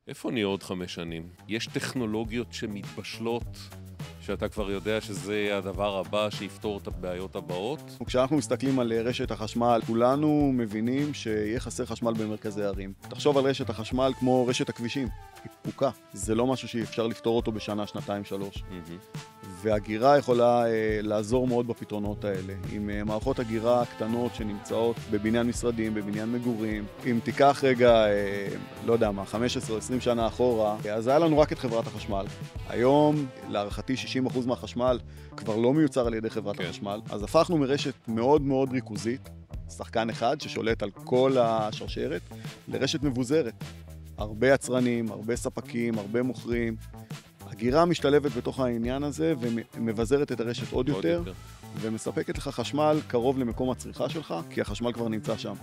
איפה נהיה עוד 5 שנים? יש טכנולוגיות שמתבשלות, שאתה כבר יודע שזה הדבר הבא שיפתור את הבעיות הבאות? כשאנחנו מסתכלים על רשת החשמל, כולנו מבינים שיהיה חסר חשמל במרכזי הערים. תחשוב על רשת החשמל כמו רשת הכבישים, היא פקוקה. זה לא משהו שאפשר לפתור אותו בשנה, שנתיים, 3. והגירה יכולה לעזור מאוד בפתרונות האלה. עם מערכות הגירה קטנות שנמצאות בבניין משרדים, בבניין מגורים. אם תיקח רגע, לא יודע מה, 15 או 20 שנה אחורה, אז היה לנו רק את חברת החשמל. היום, להערכתי 60% מהחשמל כבר לא מיוצר על ידי חברת החשמל. אז הפכנו מרשת מאוד מאוד ריכוזית, שחקן אחד ששולט על כל השרשרת, לרשת מבוזרת. הרבה יצרנים, הרבה ספקים, הרבה מוכרים. הגירה משתלבת בתוך העניין הזה ומבזרת את הרשת עוד יותר, ומספקת לך חשמל קרוב למקום הצריכה שלך, כי החשמל כבר נמצא שם.